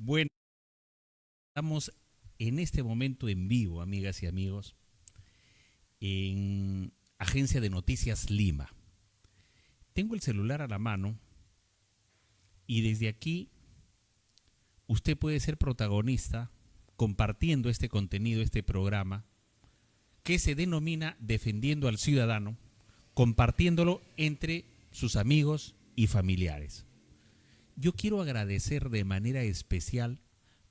Bueno, estamos en este momento en vivo, amigas y amigos, en Agencia de Noticias Lima. Tengo el celular a la mano y desde aquí usted puede ser protagonista compartiendo este contenido, este programa, que se denomina Defendiendo al Ciudadano, compartiéndolo entre sus amigos y familiares. Yo quiero agradecer de manera especial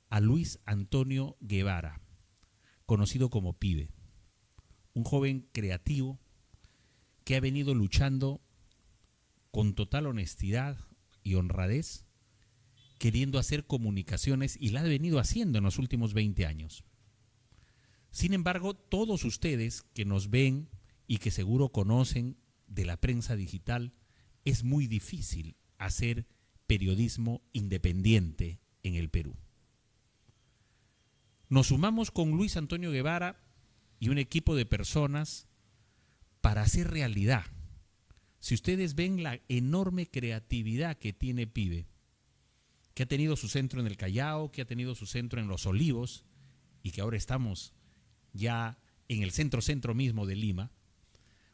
a Luis Antonio Guevara, conocido como Pibe, un joven creativo que ha venido luchando con total honestidad y honradez, queriendo hacer comunicaciones, y la ha venido haciendo en los últimos 20 años. Sin embargo, todos ustedes que nos ven y que seguro conocen de la prensa digital, es muy difícil hacer periodismo independiente en el Perú. Nos sumamos con Luis Antonio Guevara y un equipo de personas para hacer realidad. Si ustedes ven la enorme creatividad que tiene Pibe, que ha tenido su centro en el Callao, que ha tenido su centro en Los Olivos y que ahora estamos ya en el centro mismo de Lima,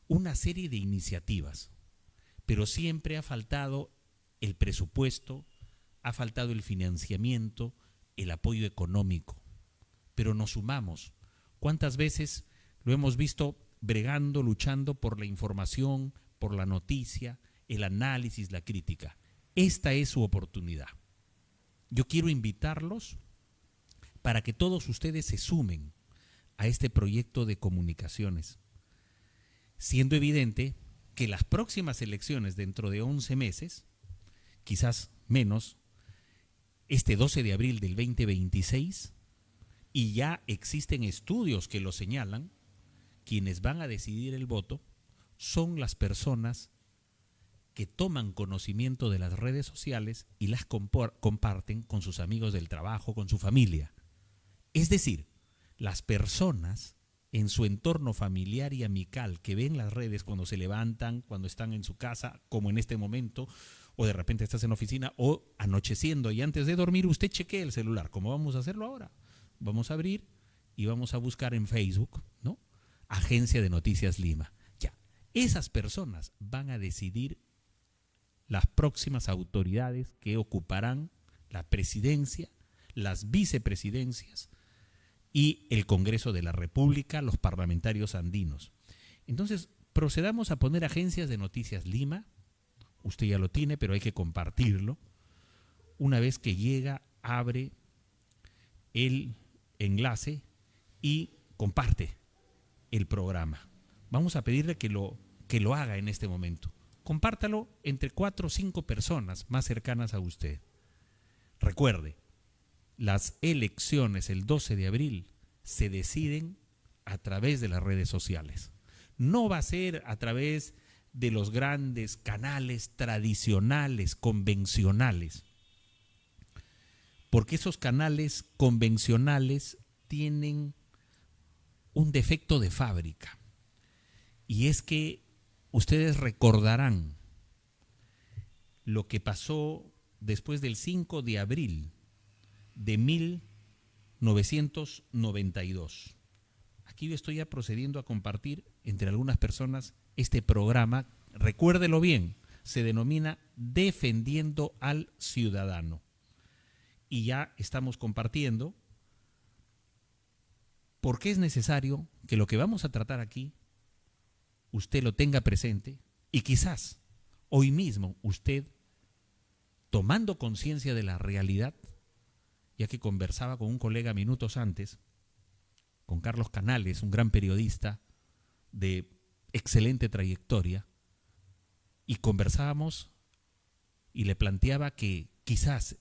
una serie de iniciativas, pero siempre ha faltado el presupuesto, ha faltado el financiamiento, el apoyo económico. Pero nos sumamos. ¿Cuántas veces lo hemos visto bregando, luchando por la información, por la noticia, el análisis, la crítica? Esta es su oportunidad. Yo quiero invitarlos para que todos ustedes se sumen a este proyecto de comunicaciones, siendo evidente que las próximas elecciones dentro de 11 meses, quizás menos, este 12 de abril del 2026, y ya existen estudios que lo señalan, quienes van a decidir el voto son las personas que toman conocimiento de las redes sociales y las comparten con sus amigos del trabajo, con su familia. Es decir, las personas en su entorno familiar y amical que ven las redes cuando se levantan, cuando están en su casa, como en este momento, o de repente estás en la oficina, o anocheciendo y antes de dormir usted chequea el celular, como vamos a hacerlo ahora. Vamos a abrir y vamos a buscar en Facebook, ¿no? Agencia de Noticias Lima. Ya, esas personas van a decidir las próximas autoridades que ocuparán la presidencia, las vicepresidencias y el Congreso de la República, los parlamentarios andinos. Entonces, procedamos a poner Agencias de Noticias Lima. Usted ya lo tiene, pero hay que compartirlo. Una vez que llega, abre el enlace y comparte el programa. Vamos a pedirle que lo haga en este momento. Compártalo entre 4 o 5 personas más cercanas a usted. Recuerde, las elecciones el 12 de abril se deciden a través de las redes sociales. No va a ser a través de los grandes canales tradicionales, convencionales, porque esos canales convencionales tienen un defecto de fábrica, y es que ustedes recordarán lo que pasó después del 5 de abril de 1992. Aquí yo estoy ya procediendo a compartir entre algunas personas este programa. Recuérdelo bien, se denomina Defendiendo al Ciudadano. Y ya estamos compartiendo porque es necesario que lo que vamos a tratar aquí usted lo tenga presente, y quizás hoy mismo usted, tomando conciencia de la realidad, ya que conversaba con un colega minutos antes, con Carlos Canales, un gran periodista de excelente trayectoria, y conversábamos y le planteaba que quizás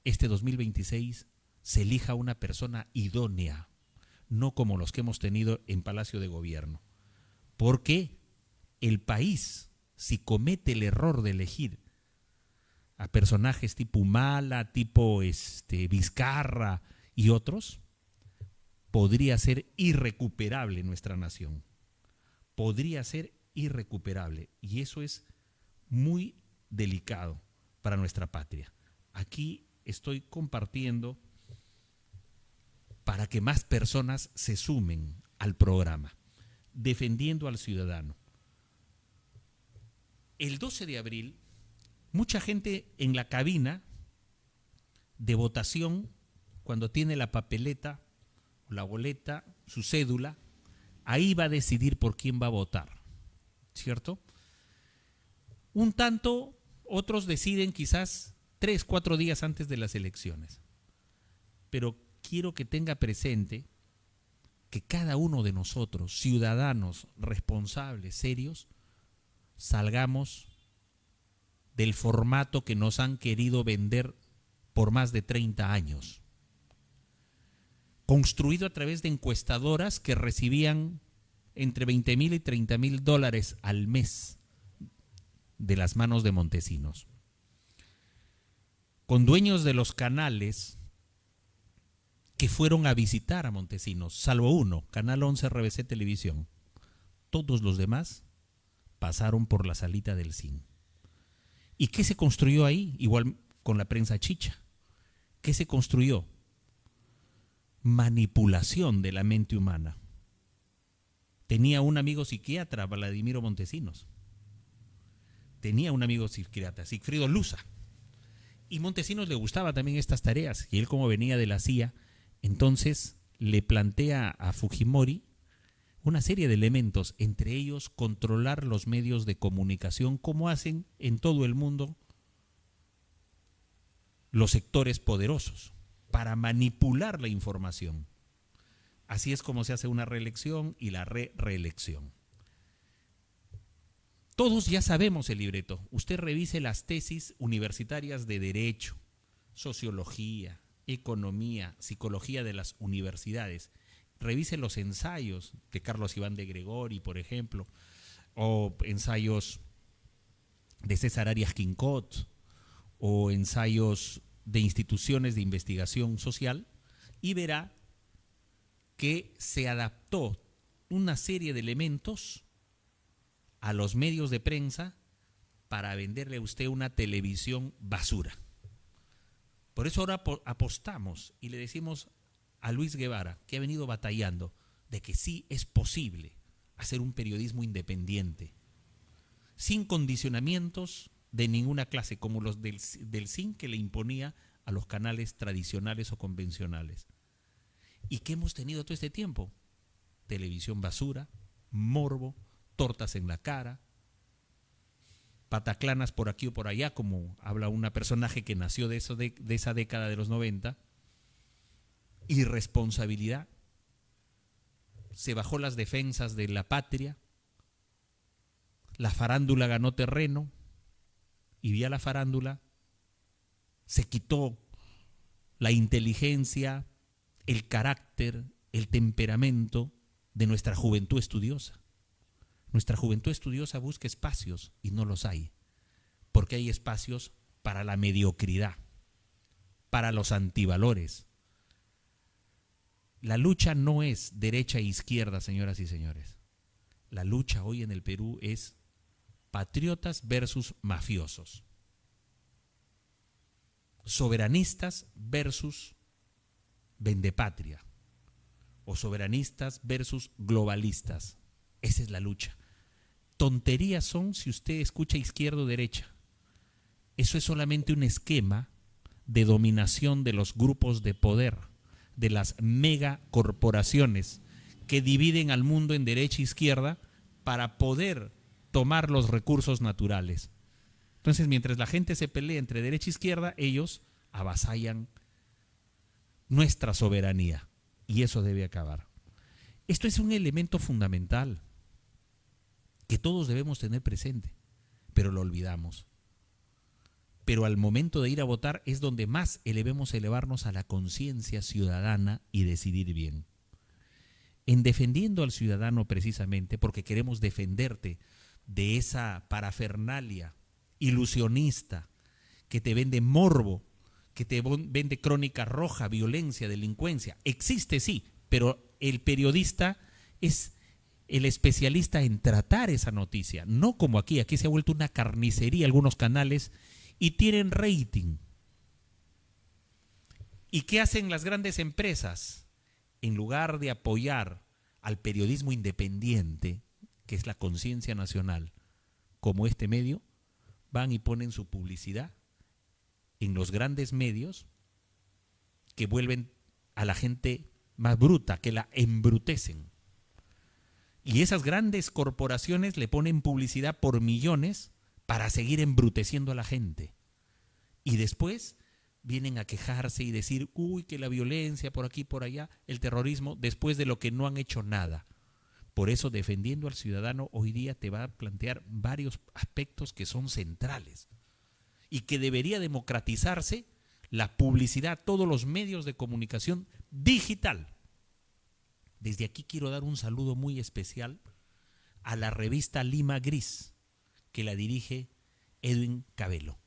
este 2026 se elija una persona idónea, no como los que hemos tenido en Palacio de Gobierno. Porque el país, si comete el error de elegir a personajes tipo Humala, tipo Vizcarra y otros, podría ser irrecuperable nuestra nación. Podría ser irrecuperable. Y eso es muy delicado para nuestra patria. Aquí estoy compartiendo para que más personas se sumen al programa, defendiendo al ciudadano. El 12 de abril, mucha gente en la cabina de votación, cuando tiene la papeleta, la boleta, su cédula, ahí va a decidir por quién va a votar, ¿cierto? Un tanto, otros deciden quizás 3, 4 días antes de las elecciones. Pero quiero que tenga presente que cada uno de nosotros, ciudadanos responsables, serios, salgamos del formato que nos han querido vender por más de 30 años. Construido a través de encuestadoras que recibían entre 20,000 y 30,000 dólares al mes de las manos de Montesinos. Con dueños de los canales que fueron a visitar a Montesinos, salvo uno, Canal 11 RBC Televisión. Todos los demás pasaron por la salita del CIN. ¿Y qué se construyó ahí? Igual con la prensa chicha. ¿Qué se construyó? Manipulación de la mente humana. Tenía un amigo psiquiatra, Vladimiro Montesinos. Tenía un amigo psiquiatra, Sigfrido Luza. Y Montesinos le gustaba también estas tareas. Y él, como venía de la CIA, entonces le plantea a Fujimori una serie de elementos, entre ellos controlar los medios de comunicación, como hacen en todo el mundo los sectores poderosos, para manipular la información. Así es como se hace una reelección y la reelección. Todos ya sabemos el libreto. Usted revise las tesis universitarias de Derecho, Sociología, Economía, Psicología de las universidades. Revise los ensayos de Carlos Iván de Gregori, por ejemplo, o ensayos de César Arias Quincot, o ensayos de instituciones de investigación social, y verá que se adaptó una serie de elementos a los medios de prensa para venderle a usted una televisión basura. Por eso ahora apostamos y le decimos a Luis Guevara, que ha venido batallando, de que sí es posible hacer un periodismo independiente, sin condicionamientos de ninguna clase, como los del CIN que le imponía a los canales tradicionales o convencionales. ¿Y qué hemos tenido todo este tiempo? Televisión basura, morbo, tortas en la cara, pataclanas por aquí o por allá, como habla una personaje que nació de esa década de los 90, irresponsabilidad, se bajó las defensas de la patria, la farándula ganó terreno, y vía la farándula se quitó la inteligencia, el carácter, el temperamento de nuestra juventud estudiosa. Nuestra juventud estudiosa busca espacios y no los hay, porque hay espacios para la mediocridad, para los antivalores. La lucha no es derecha e izquierda, señoras y señores. La lucha hoy en el Perú es patriotas versus mafiosos, soberanistas versus vendepatria, o soberanistas versus globalistas. Esa es la lucha. Tonterías son si usted escucha izquierda o derecha. Eso es solamente un esquema de dominación de los grupos de poder, de las megacorporaciones que dividen al mundo en derecha e izquierda para poder tomar los recursos naturales. Entonces, mientras la gente se pelea entre derecha e izquierda, ellos avasallan nuestra soberanía, y eso debe acabar. Esto es un elemento fundamental que todos debemos tener presente, pero lo olvidamos. Pero al momento de ir a votar es donde más debemos elevarnos a la conciencia ciudadana y decidir bien. En defendiendo al ciudadano precisamente, porque queremos defenderte de esa parafernalia ilusionista que te vende morbo, que te vende crónica roja, violencia, delincuencia. Existe, sí, pero el periodista es el especialista en tratar esa noticia, no como aquí. Aquí se ha vuelto una carnicería algunos canales y tienen rating. ¿Y qué hacen las grandes empresas? En lugar de apoyar al periodismo independiente, que es la conciencia nacional, como este medio, van y ponen su publicidad en los grandes medios que vuelven a la gente más bruta, que la embrutecen. Y esas grandes corporaciones le ponen publicidad por millones para seguir embruteciendo a la gente. Y después vienen a quejarse y decir, uy, que la violencia por aquí, por allá, el terrorismo, después de lo que no han hecho nada. Por eso, defendiendo al ciudadano, hoy día te va a plantear varios aspectos que son centrales y que debería democratizarse la publicidad, todos los medios de comunicación digital. Desde aquí quiero dar un saludo muy especial a la revista Lima Gris, que la dirige Edwin Cabello,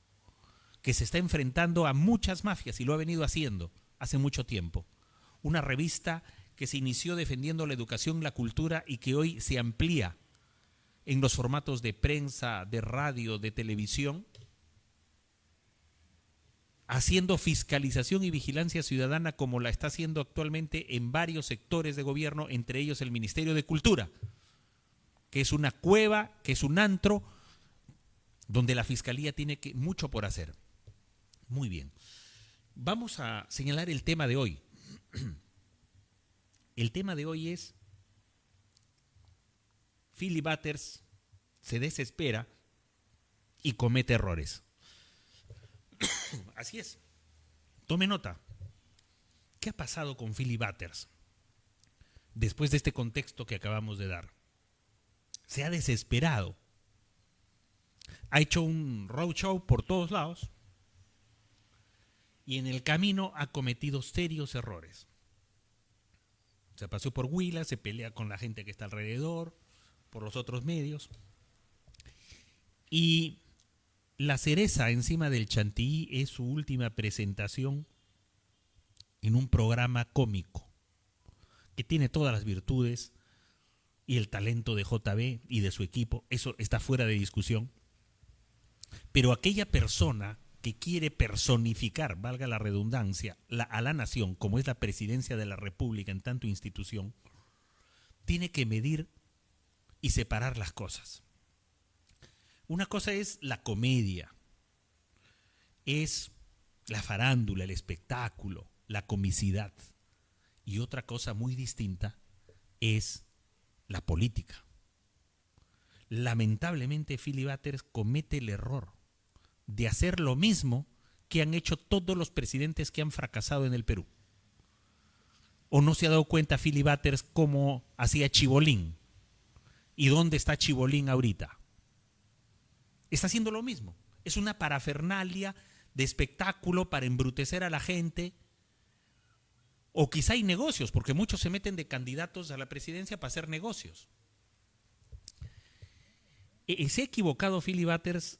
que se está enfrentando a muchas mafias y lo ha venido haciendo hace mucho tiempo. Una revista que se inició defendiendo la educación, la cultura y que hoy se amplía en los formatos de prensa, de radio, de televisión, haciendo fiscalización y vigilancia ciudadana como la está haciendo actualmente en varios sectores de gobierno, entre ellos el Ministerio de Cultura, que es una cueva, que es un antro, donde la Fiscalía tiene mucho por hacer. Muy bien. Vamos a señalar el tema de hoy. El tema de hoy es Philly Butters se desespera y comete errores. Así es. Tome nota. ¿Qué ha pasado con Philly Butters después de este contexto que acabamos de dar? Se ha desesperado. Ha hecho un roadshow por todos lados y en el camino ha cometido serios errores. Se pasó por Huila, se pelea con la gente que está alrededor, por los otros medios. Y la cereza encima del chantilly es su última presentación en un programa cómico que tiene todas las virtudes y el talento de JB y de su equipo. Eso está fuera de discusión. Pero aquella persona que quiere personificar, valga la redundancia, a la nación, como es la presidencia de la República en tanto institución, tiene que medir y separar las cosas. Una cosa es la comedia, es la farándula, el espectáculo, la comicidad. Y otra cosa muy distinta es la política. Lamentablemente, Philly Butters comete el error de hacer lo mismo que han hecho todos los presidentes que han fracasado en el Perú. ¿O no se ha dado cuenta Philly Butters cómo hacía Chibolín? ¿Y dónde está Chibolín ahorita? Está haciendo lo mismo. Es una parafernalia de espectáculo para embrutecer a la gente. O quizá hay negocios, porque muchos se meten de candidatos a la presidencia para hacer negocios. Se ha equivocado Philly Butters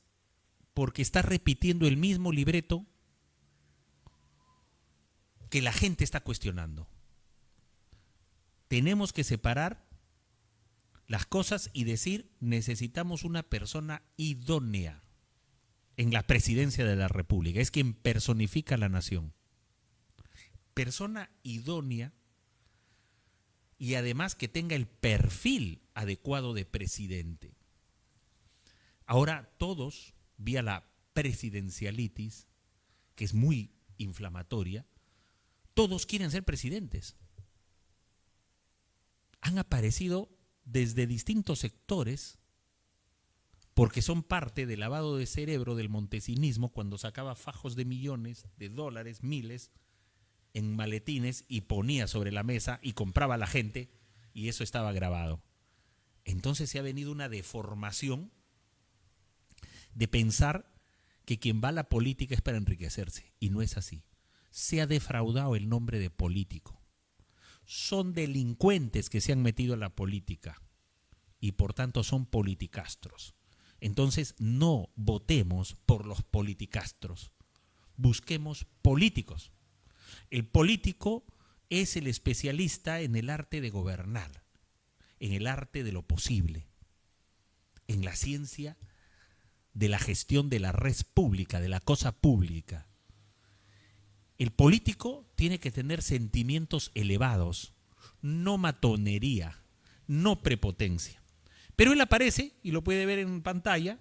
porque está repitiendo el mismo libreto que la gente está cuestionando. Tenemos que separar las cosas y decir, necesitamos una persona idónea en la presidencia de la República. Es quien personifica a la nación. Persona idónea y además que tenga el perfil adecuado de presidente. Ahora todos, vía la presidencialitis, que es muy inflamatoria, todos quieren ser presidentes. Han aparecido desde distintos sectores porque son parte del lavado de cerebro del montesinismo cuando sacaba fajos de millones de dólares, miles, en maletines y ponía sobre la mesa y compraba a la gente y eso estaba grabado. Entonces se ha venido una deformación de pensar que quien va a la política es para enriquecerse y no es así. Se ha defraudado el nombre de político. Son delincuentes que se han metido a la política y por tanto son politicastros. Entonces no votemos por los politicastros, busquemos políticos. El político es el especialista en el arte de gobernar, en el arte de lo posible, en la ciencia de la gestión de la res pública, de la cosa pública. El político tiene que tener sentimientos elevados, no matonería, no prepotencia. Pero él aparece, y lo puede ver en pantalla,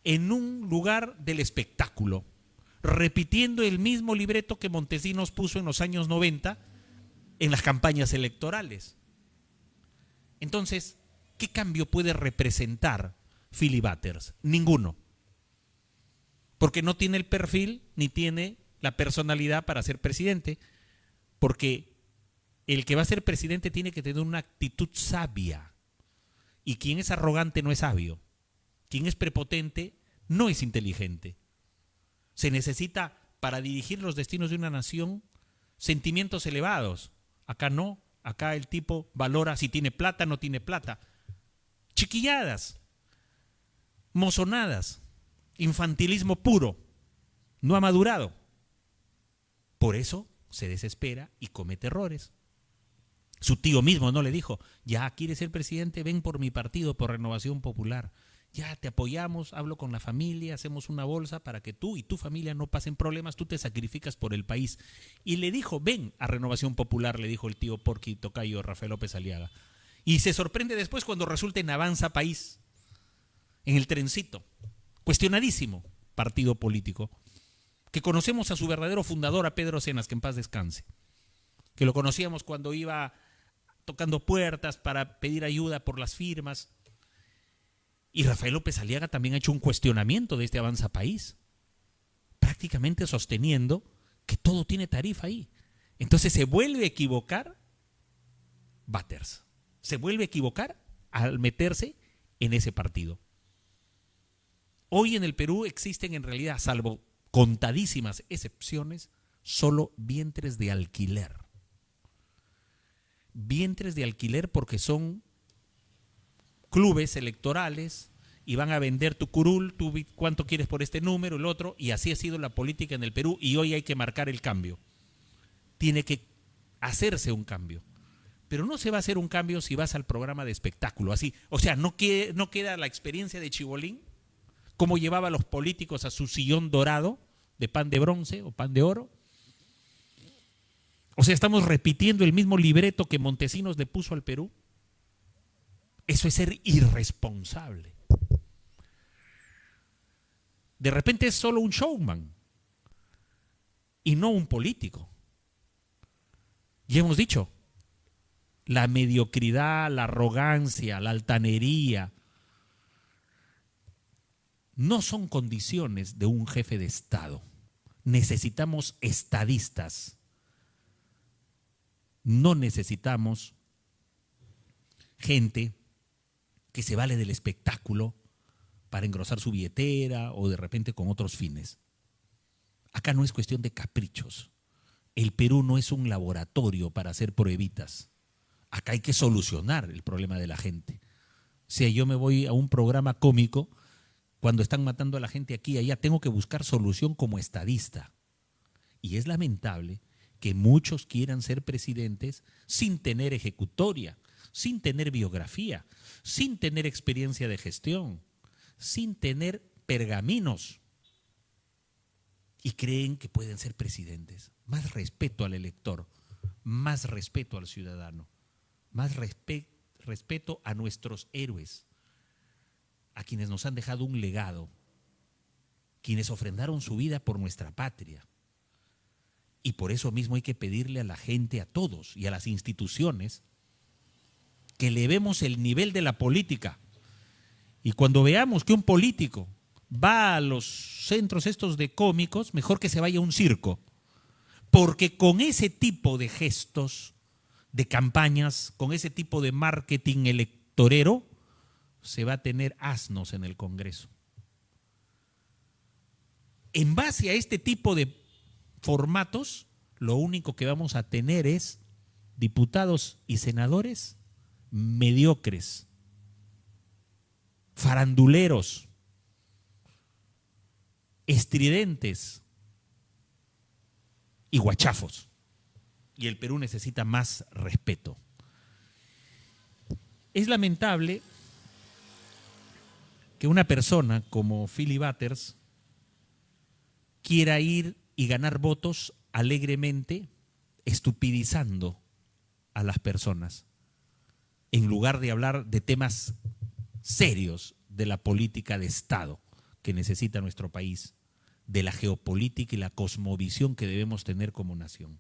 en un lugar del espectáculo, repitiendo el mismo libreto que Montesinos puso en los años 90 en las campañas electorales. Entonces, ¿qué cambio puede representar Philly Butters? Ninguno. Porque no tiene el perfil ni tiene la personalidad para ser presidente. Porque el que va a ser presidente tiene que tener una actitud sabia. Y quien es arrogante no es sabio. Quien es prepotente no es inteligente. Se necesita, para dirigir los destinos de una nación, sentimientos elevados. Acá no. Acá el tipo valora si tiene plata o no tiene plata. Chiquilladas, mozonadas, infantilismo puro. No ha madurado. Por eso se desespera y comete errores. Su tío mismo no le dijo: ya quieres ser presidente, ven por mi partido, por Renovación Popular. Ya te apoyamos, hablo con la familia, hacemos una bolsa para que tú y tu familia no pasen problemas, tú te sacrificas por el país. Y le dijo: ven a Renovación Popular, le dijo el tío Porqui tocayo Rafael López Aliaga. Y se sorprende después cuando resulta en Avanza País, en el trencito. Cuestionadísimo partido político, que conocemos a su verdadero fundador, a Pedro Cenas, que en paz descanse, que lo conocíamos cuando iba tocando puertas para pedir ayuda por las firmas. Y Rafael López Aliaga también ha hecho un cuestionamiento de este Avanza País, prácticamente sosteniendo que todo tiene tarifa ahí. Entonces se vuelve a equivocar Butters. Se vuelve a equivocar al meterse en ese partido. Hoy en el Perú existen en realidad, salvo contadísimas excepciones, solo vientres de alquiler. Vientres de alquiler porque son clubes electorales y van a vender tu curul, tú cuánto quieres por este número, el otro, y así ha sido la política en el Perú y hoy hay que marcar el cambio. Tiene que hacerse un cambio. Pero no se va a hacer un cambio si vas al programa de espectáculo, así. O sea, no queda la experiencia de Chibolín, cómo llevaba a los políticos a su sillón dorado de pan de bronce o pan de oro. O sea, estamos repitiendo el mismo libreto que Montesinos le puso al Perú. Eso es ser irresponsable. De repente es solo un showman y no un político. Y hemos dicho, la mediocridad, la arrogancia, la altanería no son condiciones de un jefe de Estado. Necesitamos estadistas. No necesitamos gente que se vale del espectáculo para engrosar su billetera o de repente con otros fines. Acá no es cuestión de caprichos. El Perú no es un laboratorio para hacer pruebitas. Acá hay que solucionar el problema de la gente. Si yo me voy a un programa cómico, cuando están matando a la gente aquí y allá, tengo que buscar solución como estadista. Y es lamentable que muchos quieran ser presidentes sin tener ejecutoria, sin tener biografía, sin tener experiencia de gestión, sin tener pergaminos. Y creen que pueden ser presidentes. Más respeto al elector, más respeto al ciudadano, más respeto a nuestros héroes, a quienes nos han dejado un legado, quienes ofrendaron su vida por nuestra patria. Y por eso mismo hay que pedirle a la gente, a todos y a las instituciones, que elevemos el nivel de la política. Y cuando veamos que un político va a los centros estos de cómicos, mejor que se vaya a un circo. Porque con ese tipo de gestos, de campañas, con ese tipo de marketing electorero, se va a tener asnos en el Congreso. En base a este tipo de formatos, lo único que vamos a tener es diputados y senadores mediocres, faranduleros, estridentes y guachafos. Y el Perú necesita más respeto. Es lamentable que una persona como Philly Butters quiera ir y ganar votos alegremente estupidizando a las personas, en lugar de hablar de temas serios de la política de Estado que necesita nuestro país, de la geopolítica y la cosmovisión que debemos tener como nación.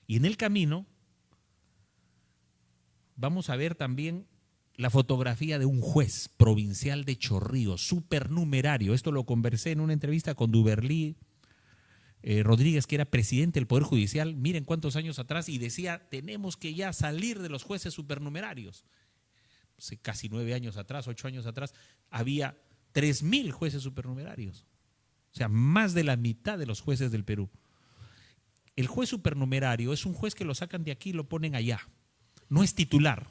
Y en el camino vamos a ver también la fotografía de un juez provincial de Chorrillos, supernumerario. Esto lo conversé en una entrevista con Duberlí Rodríguez, que era presidente del Poder Judicial, miren cuántos años atrás, y decía, tenemos que ya salir de los jueces supernumerarios. Hace casi 9 años atrás, 8 años atrás, había 3.000 jueces supernumerarios. O sea, más de la mitad de los jueces del Perú. El juez supernumerario es un juez que lo sacan de aquí y lo ponen allá. No es titular.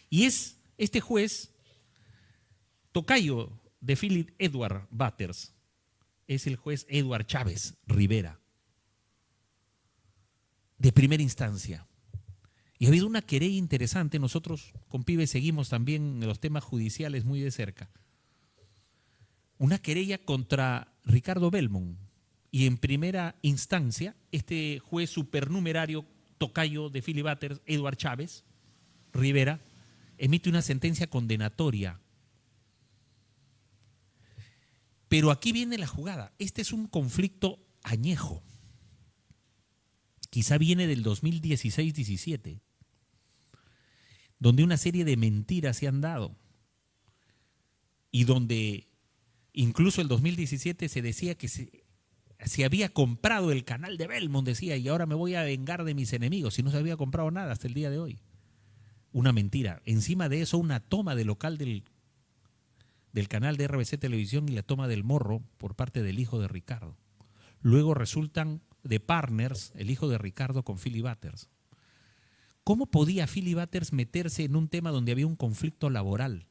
Y es este juez, tocayo de Philip Edward Batters, es el juez Edward Chávez Rivera, de primera instancia. Y ha habido una querella interesante, nosotros con PIBE seguimos también los temas judiciales muy de cerca. Una querella contra Ricardo Belmont. Y en primera instancia, este juez supernumerario, tocayo de Philip Batters, Edward Chávez Rivera, emite una sentencia condenatoria. Pero aquí viene la jugada. Este es un conflicto añejo. Quizá viene del 2016-17, donde una serie de mentiras se han dado y donde incluso el 2017 se decía que se había comprado el canal de Belmont, decía, y ahora me voy a vengar de mis enemigos, y no se había comprado nada hasta el día de hoy. Una mentira. Encima de eso, una toma de local del canal de RBC Televisión y la toma del Morro por parte del hijo de Ricardo. Luego resultan de partners el hijo de Ricardo con Philip Batters. ¿Cómo podía Philip Batters meterse en un tema donde había un conflicto laboral,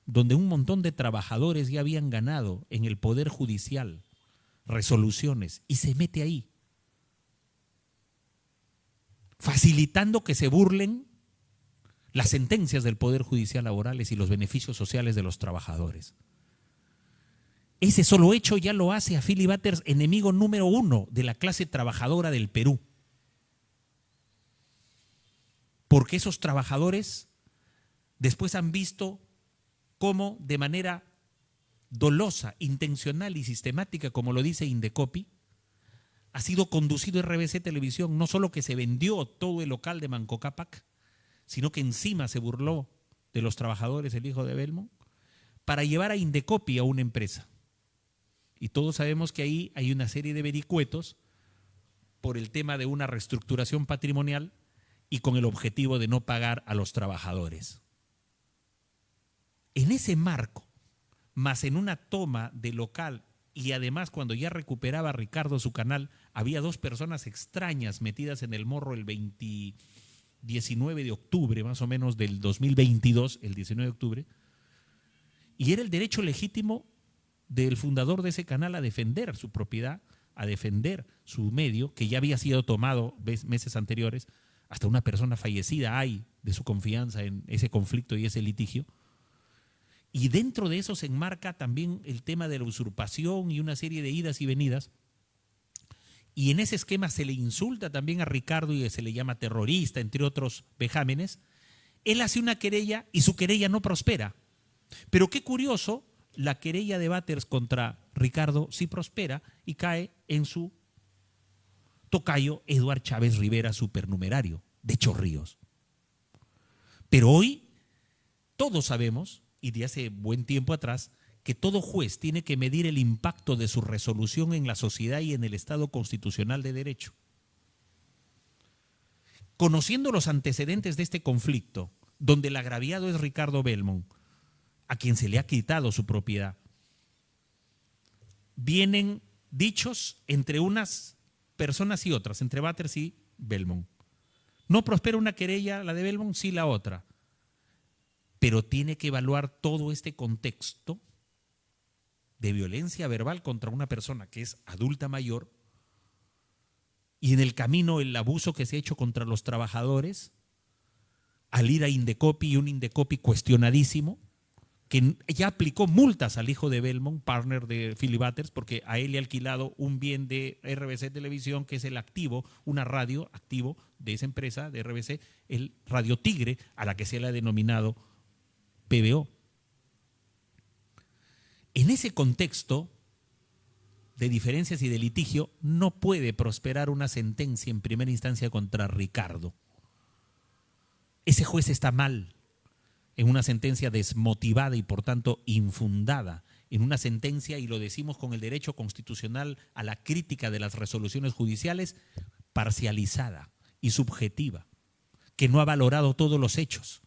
donde un montón de trabajadores ya habían ganado en el Poder Judicial resoluciones, y se mete ahí, facilitando que se burlen las sentencias del Poder Judicial laborales y los beneficios sociales de los trabajadores? Ese solo hecho ya lo hace a Philip Batters enemigo número 1 de la clase trabajadora del Perú. Porque esos trabajadores después han visto cómo de manera dolosa, intencional y sistemática, como lo dice Indecopi, ha sido conducido RBC Televisión, no solo que se vendió todo el local de Manco Cápac, sino que encima se burló de los trabajadores, el hijo de Belmont, para llevar a Indecopi a una empresa. Y todos sabemos que ahí hay una serie de vericuetos por el tema de una reestructuración patrimonial y con el objetivo de no pagar a los trabajadores. En ese marco, más en una toma de local, y además cuando ya recuperaba Ricardo su canal, había 2 personas extrañas metidas en el Morro el 19 de octubre, más o menos del 2022, el 19 de octubre, y era el derecho legítimo del fundador de ese canal a defender su propiedad, a defender su medio, que ya había sido tomado meses anteriores. Hasta una persona fallecida hay de su confianza en ese conflicto y ese litigio. Y dentro de eso se enmarca también el tema de la usurpación y una serie de idas y venidas. Y en ese esquema se le insulta también a Ricardo y se le llama terrorista, entre otros vejámenes. Él hace una querella y su querella no prospera. Pero qué curioso, la querella de Batters contra Ricardo sí prospera y cae en su tocayo Edward Chávez Rivera, supernumerario de Chorrillos. Pero hoy todos sabemos, y de hace buen tiempo atrás, que todo juez tiene que medir el impacto de su resolución en la sociedad y en el Estado constitucional de derecho. Conociendo los antecedentes de este conflicto, donde el agraviado es Ricardo Belmont, a quien se le ha quitado su propiedad, vienen dichos entre unas personas y otras, entre Batters y Belmont. No prospera una querella, la de Belmont, sí la otra. Pero tiene que evaluar todo este contexto de violencia verbal contra una persona que es adulta mayor, y en el camino el abuso que se ha hecho contra los trabajadores al ir a Indecopi, y un Indecopi cuestionadísimo, que ya aplicó multas al hijo de Belmont, partner de Philly Butters, porque a él le ha alquilado un bien de RBC Televisión, que es el activo, una radio activo de esa empresa de RBC, el Radio Tigre, a la que se le ha denominado PBO. En ese contexto de diferencias y de litigio, no puede prosperar una sentencia en primera instancia contra Ricardo. Ese juez está mal en una sentencia desmotivada y por tanto infundada, en una sentencia, y lo decimos con el derecho constitucional a la crítica de las resoluciones judiciales, parcializada y subjetiva, que no ha valorado todos los hechos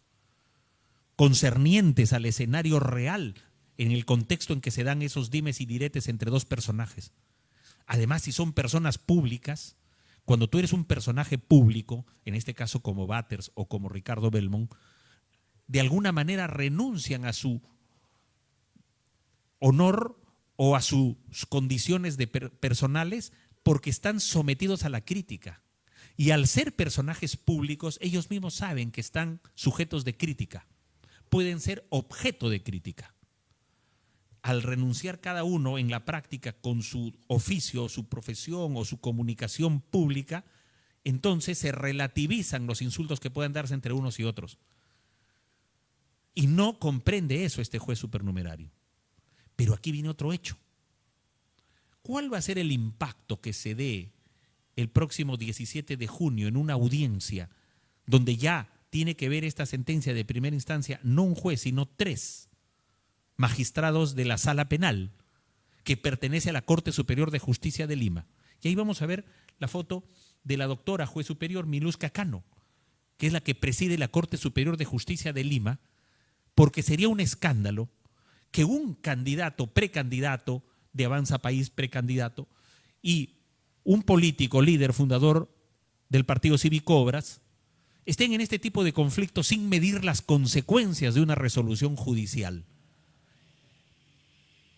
concernientes al escenario real en el contexto en que se dan esos dimes y diretes entre dos personajes. Además, si son personas públicas, cuando tú eres un personaje público, en este caso como Butters o como Ricardo Belmont, de alguna manera renuncian a su honor o a sus condiciones personales porque están sometidos a la crítica. Y al ser personajes públicos, ellos mismos saben que están sujetos de crítica, pueden ser objeto de crítica. Al renunciar cada uno en la práctica con su oficio, su profesión o su comunicación pública, entonces se relativizan los insultos que puedan darse entre unos y otros. Y no comprende eso este juez supernumerario. Pero aquí viene otro hecho. ¿Cuál va a ser el impacto que se dé el próximo 17 de junio en una audiencia donde ya tiene que ver esta sentencia de primera instancia no un juez, sino 3 magistrados de la Sala Penal que pertenece a la Corte Superior de Justicia de Lima? Y ahí vamos a ver la foto de la doctora juez superior Miluska Cano, que es la que preside la Corte Superior de Justicia de Lima, porque sería un escándalo que un candidato, precandidato de Avanza País, precandidato, y un político, líder, fundador del Partido Cívico Obras, estén en este tipo de conflictos sin medir las consecuencias de una resolución judicial.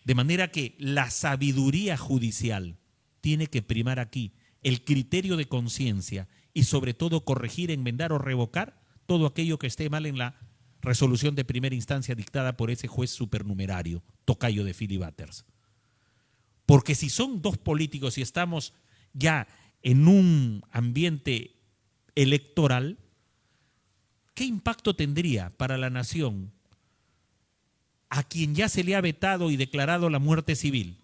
De manera que la sabiduría judicial tiene que primar aquí, el criterio de conciencia y sobre todo corregir, enmendar o revocar todo aquello que esté mal en la resolución de primera instancia dictada por ese juez supernumerario, tocayo de Philly Butters. Porque si son 2 políticos y estamos ya en un ambiente electoral, ¿qué impacto tendría para la nación a quien ya se le ha vetado y declarado la muerte civil,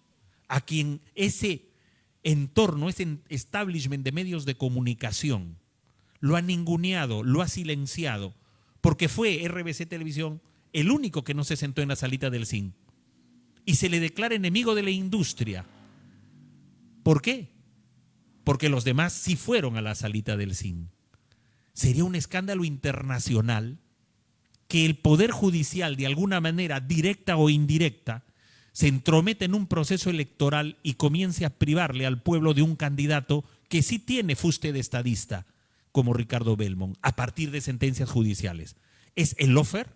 a quien ese entorno, ese establishment de medios de comunicación lo ha ninguneado, lo ha silenciado, porque fue RBC Televisión el único que no se sentó en la salita del zinc y se le declara enemigo de la industria? ¿Por qué? Porque los demás sí fueron a la salita del zinc. Sería un escándalo internacional que el Poder Judicial, de alguna manera, directa o indirecta, se entromete en un proceso electoral y comience a privarle al pueblo de un candidato que sí tiene fuste de estadista, como Ricardo Belmont, a partir de sentencias judiciales. ¿Es el lofer?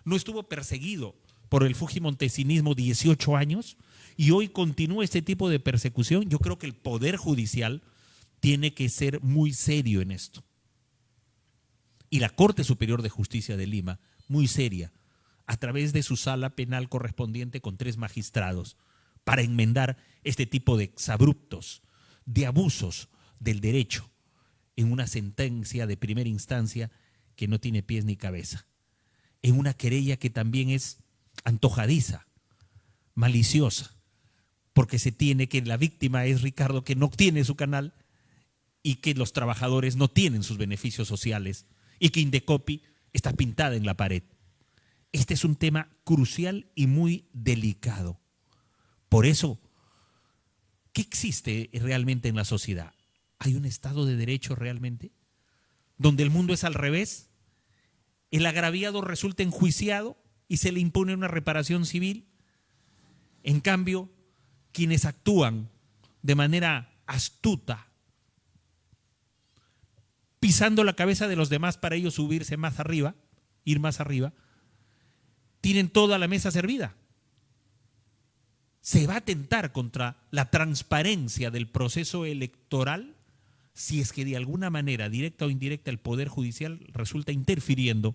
¿No estuvo perseguido por el fujimontesinismo 18 años y hoy continúa este tipo de persecución? Yo creo que el Poder Judicial tiene que ser muy serio en esto. Y la Corte Superior de Justicia de Lima, muy seria, a través de su sala penal correspondiente con 3 magistrados, para enmendar este tipo de exabruptos, de abusos del derecho, en una sentencia de primera instancia que no tiene pies ni cabeza, en una querella que también es antojadiza, maliciosa, porque se tiene que la víctima es Ricardo, que no tiene su canal y que los trabajadores no tienen sus beneficios sociales y que Indecopi está pintada en la pared. Este es un tema crucial y muy delicado. Por eso, ¿qué existe realmente en la sociedad? ¿Hay un Estado de Derecho realmente? ¿Donde el mundo es al revés? ¿El agraviado resulta enjuiciado y se le impone una reparación civil? En cambio, quienes actúan de manera astuta, pisando la cabeza de los demás para ellos subirse más arriba, ir más arriba, tienen toda la mesa servida. Se va a atentar contra la transparencia del proceso electoral si es que de alguna manera, directa o indirecta, el Poder Judicial resulta interfiriendo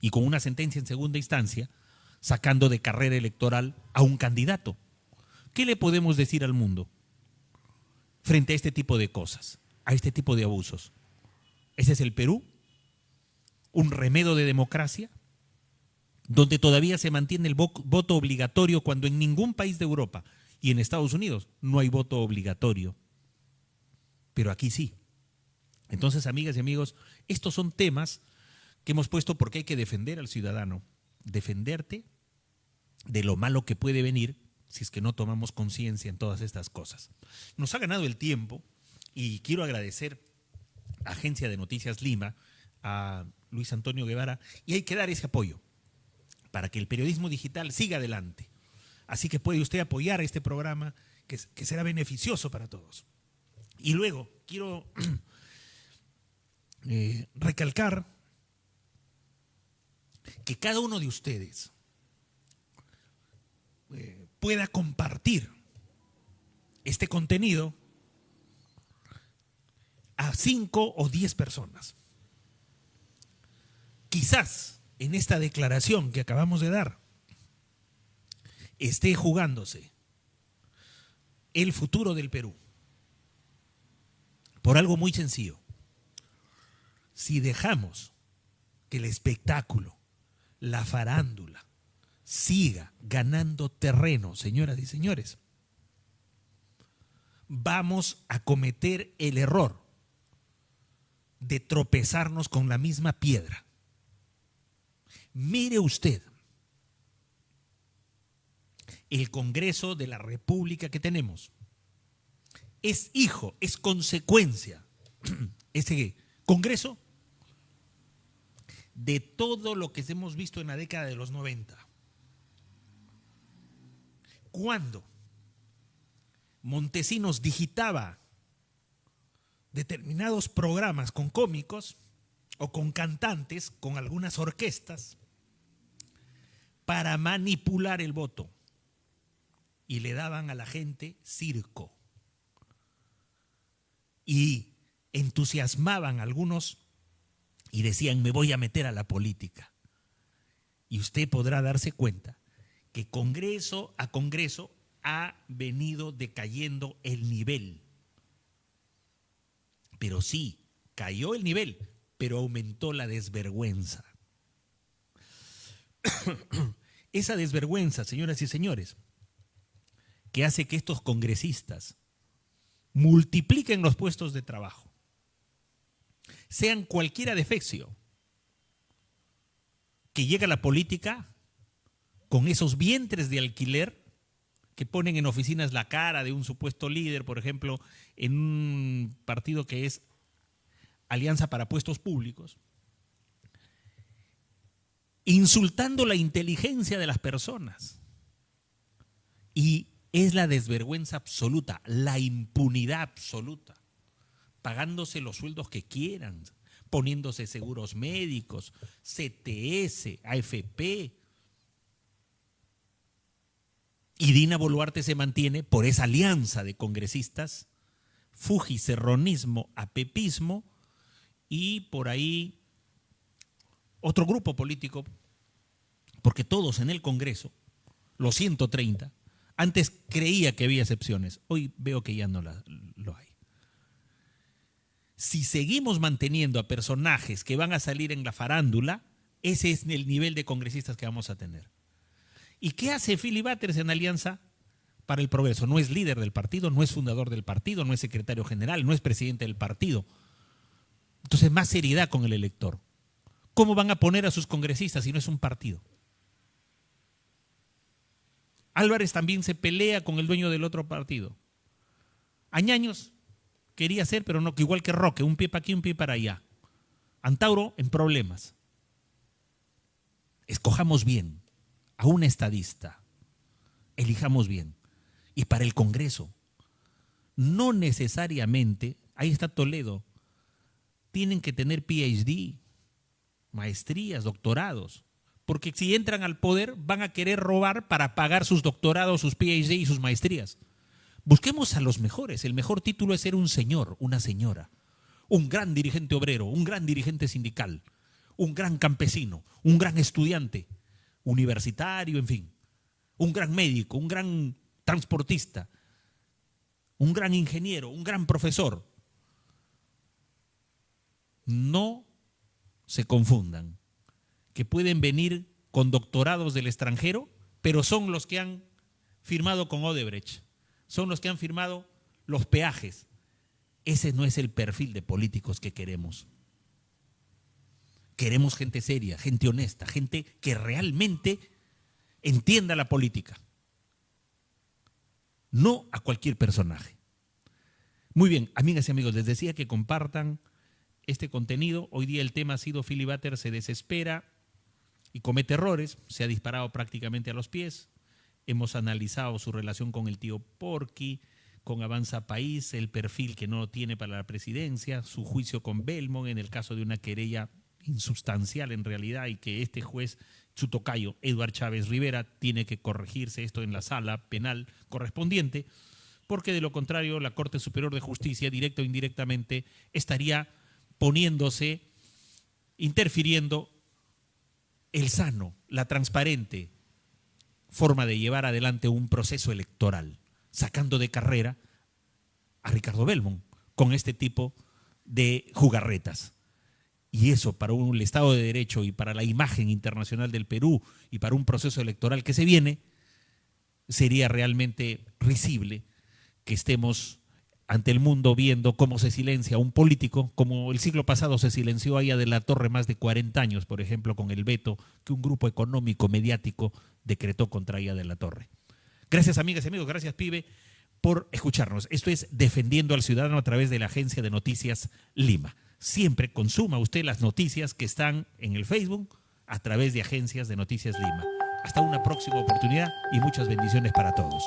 y con una sentencia en segunda instancia sacando de carrera electoral a un candidato. ¿Qué le podemos decir al mundo frente a este tipo de cosas, a este tipo de abusos? ¿Ese es el Perú? ¿Un remedio de democracia? Donde todavía se mantiene el voto obligatorio cuando en ningún país de Europa y en Estados Unidos no hay voto obligatorio. Pero aquí sí. Entonces, amigas y amigos, estos son temas que hemos puesto porque hay que defender al ciudadano, defenderte de lo malo que puede venir si es que no tomamos conciencia en todas estas cosas. Nos ha ganado el tiempo y quiero agradecer a Agencia de Noticias Lima, a Luis Antonio Guevara, y hay que dar ese apoyo para que el periodismo digital siga adelante. Así que puede usted apoyar este programa que será beneficioso para todos. Y luego quiero recalcar que cada uno de ustedes pueda compartir este contenido a 5 o 10 personas. Quizás en esta declaración que acabamos de dar esté jugándose el futuro del Perú. Por algo muy sencillo. Si dejamos que el espectáculo, la farándula, siga ganando terreno, señoras y señores, vamos a cometer el error de tropezarnos con la misma piedra. Mire usted el Congreso de la República que tenemos. Es hijo, es consecuencia, ese Congreso, de todo lo que hemos visto en la década de los 90. Cuando Montesinos digitaba determinados programas con cómicos o con cantantes, con algunas orquestas, para manipular el voto, y le daban a la gente circo y entusiasmaban a algunos y decían: me voy a meter a la política. Y usted podrá darse cuenta que Congreso a Congreso ha venido decayendo el nivel. Pero sí, cayó el nivel, pero aumentó la desvergüenza. Esa desvergüenza, señoras y señores, que hace que estos congresistas multipliquen los puestos de trabajo, sean cualquiera de feccio, que llega a la política con esos vientres de alquiler que ponen en oficinas la cara de un supuesto líder, por ejemplo, en un partido que es Alianza para Puestos Públicos, insultando la inteligencia de las personas. Y es la desvergüenza absoluta, la impunidad absoluta, pagándose los sueldos que quieran, poniéndose seguros médicos, CTS, AFP. Y Dina Boluarte se mantiene por esa alianza de congresistas, fujicerronismo, apepismo, y por ahí otro grupo político, porque todos en el Congreso, los 130, antes creía que había excepciones, hoy veo que ya no lo hay. Si seguimos manteniendo a personajes que van a salir en la farándula, ese es el nivel de congresistas que vamos a tener. ¿Y qué hace Philly Butters en Alianza para el Progreso? No es líder del partido, no es fundador del partido, no es secretario general, no es presidente del partido. Entonces, más seriedad con el elector. ¿Cómo van a poner a sus congresistas si no es un partido? Álvarez también se pelea con el dueño del otro partido. Añaños quería ser, pero no, igual que Roque, un pie para aquí, un pie para allá. Antauro en problemas. Escojamos bien a un estadista, elijamos bien. Y para el Congreso, no necesariamente, ahí está Toledo, tienen que tener PhD, maestrías, doctorados, porque si entran al poder van a querer robar para pagar sus doctorados, sus PhD y sus maestrías. Busquemos a los mejores. El mejor título es ser un señor, una señora, un gran dirigente obrero, un gran dirigente sindical, un gran campesino, un gran estudiante. universitario, en fin, un gran médico, un gran transportista, un gran ingeniero, un gran profesor. No se confundan, que pueden venir con doctorados del extranjero, pero son los que han firmado con Odebrecht, son los que han firmado los peajes. Ese no es el perfil de políticos que queremos. Queremos gente seria, gente honesta, gente que realmente entienda la política. No a cualquier personaje. Muy bien, amigas y amigos, les decía que compartan este contenido. Hoy día el tema ha sido Filibuster se desespera y comete errores, se ha disparado prácticamente a los pies. Hemos analizado su relación con el tío Porky, con Avanza País, el perfil que no tiene para la presidencia, su juicio con Belmont en el caso de una querella insubstancial en realidad y que este juez, su tocayo, Eduard Chávez Rivera, tiene que corregirse esto en la sala penal correspondiente, porque de lo contrario la Corte Superior de Justicia, directa o indirectamente, estaría poniéndose, interfiriendo el sano, la transparente forma de llevar adelante un proceso electoral, sacando de carrera a Ricardo Belmont con este tipo de jugarretas. Y eso para el Estado de Derecho y para la imagen internacional del Perú y para un proceso electoral que se viene, sería realmente risible que estemos ante el mundo viendo cómo se silencia a un político, como el siglo pasado se silenció a Aya de la Torre más de 40 años, por ejemplo, con el veto que un grupo económico mediático decretó contra Aya de la Torre. Gracias, amigas y amigos, gracias, Pibe, por escucharnos. Esto es Defendiendo al Ciudadano a través de la Agencia de Noticias Lima. Siempre consuma usted las noticias que están en el Facebook a través de Agencias de Noticias Lima. Hasta una próxima oportunidad y muchas bendiciones para todos.